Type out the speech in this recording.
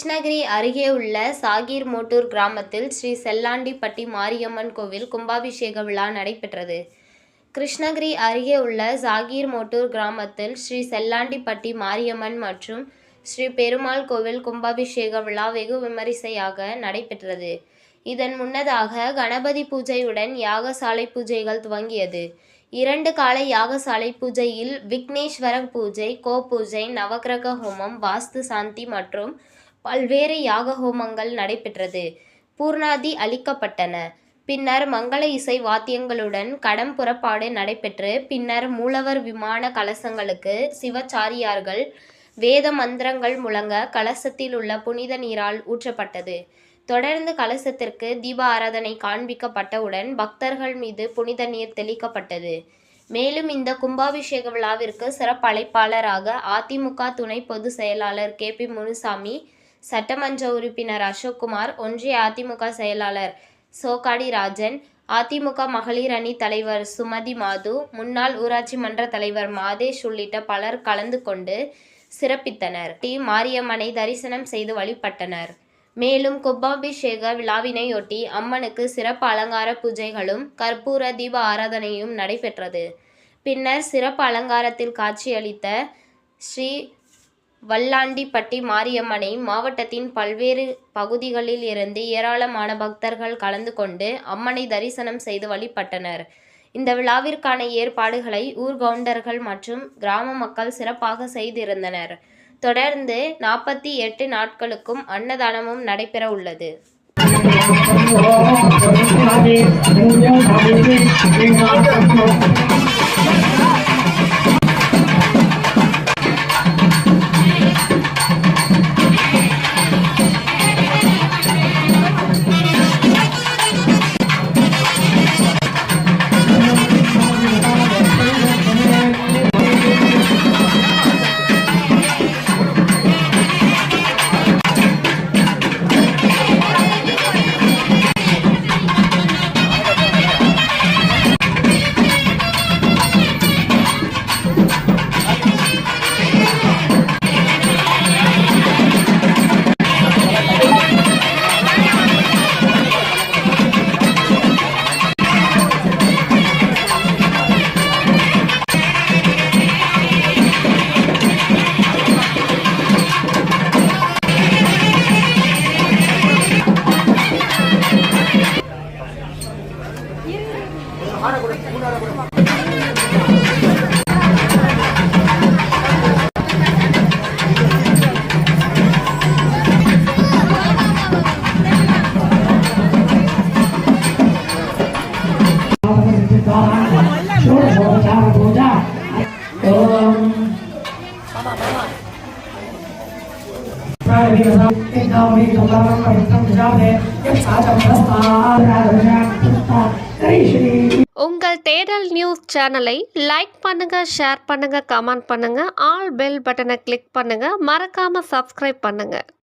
கிருஷ்ணகிரி அருகே உள்ள சாகீர்மோட்டூர் கிராமத்தில் ஸ்ரீ செல்லாண்டிப்பட்டி மாரியம்மன் கோவில் கும்பாபிஷேக விழா நடைபெற்றது. கிருஷ்ணகிரி அருகே உள்ள சாகீர்மோட்டூர் கிராமத்தில் ஸ்ரீ செல்லாண்டிப்பட்டி மாரியம்மன் மற்றும் ஸ்ரீ பெருமாள் கோவில் கும்பாபிஷேக விழா வெகு விமரிசையாக நடைபெற்றது. இதன் முன்னதாக கணபதி பூஜையுடன் யாகசாலை பூஜைகள் துவங்கியது. 2 கால யாகசாலை பூஜையில் விக்னேஸ்வர பூஜை, கோபூஜை, நவக்கிரக ஹோமம், வாஸ்து சாந்தி மற்றும் பல்வேறு யாக ஹோமங்கள் நடைபெற்றது. பூர்ணாதி அளிக்கப்பட்டன. பின்னர் மங்கள இசை வாத்தியங்களுடன் கடம் புறப்பாடு நடைபெற்று பின்னர் மூலவர் விமான கலசங்களுக்கு சிவாச்சாரியார்கள் வேத மந்திரங்கள் முழங்க கலசத்தில் உள்ள புனித நீரால் ஊற்றப்பட்டது. தொடர்ந்து கலசத்திற்கு தீப ஆராதனை காண்பிக்கப்பட்டவுடன் பக்தர்கள் மீது புனித நீர் தெளிக்கப்பட்டது. மேலும் இந்த கும்பாபிஷேக விழாவிற்கு சிறப்பு அழைப்பாளராக அதிமுக துணை பொதுச் செயலாளர் கே.பி. முனுசாமி, சட்டமன்ற உறுப்பினர் அசோக்குமார், ஒன்றிய அதிமுக செயலாளர் சோக்காடி ராஜன், அதிமுக மகளிர் அணி தலைவர் சுமதி மாது, முன்னாள் ஊராட்சி மன்ற தலைவர் மாதேஷ் உள்ளிட்ட பலர் கலந்து கொண்டு சிறப்பித்தனர். மாரியம்மனை தரிசனம் செய்து வழிபட்டனர். மேலும் கும்பாபிஷேக விழாவினையொட்டி அம்மனுக்கு சிறப்பு அலங்கார பூஜைகளும் கற்பூர தீப ஆராதனையும் நடைபெற்றது. பின்னர் சிறப்பு அலங்காரத்தில் காட்சியளித்த ஸ்ரீ வல்லாண்டிப்பட்டி மாரியம்மனை மாவட்டத்தின் பல்வேறு பகுதிகளில் இருந்து ஏராளமான பக்தர்கள் கலந்து கொண்டு அம்மனை தரிசனம் செய்து வழிபட்டனர். இந்த விழாவிற்கான ஏற்பாடுகளை ஊர் கவுண்டர்கள் மற்றும் கிராம மக்கள் சிறப்பாக செய்திருந்தனர். தொடர்ந்து 48 நாட்களுக்கும் அன்னதானமும் நடைபெற உள்ளது. உங்கள் தேடல் நியூஸ் சேனலை லைக் பண்ணுங்க, ஷேர் பண்ணுங்க, கமெண்ட் பண்ணுங்க, ஆல் பெல் பட்டனை கிளிக் பண்ணுங்க, மறக்காம சப்ஸ்கிரைப் பண்ணுங்க.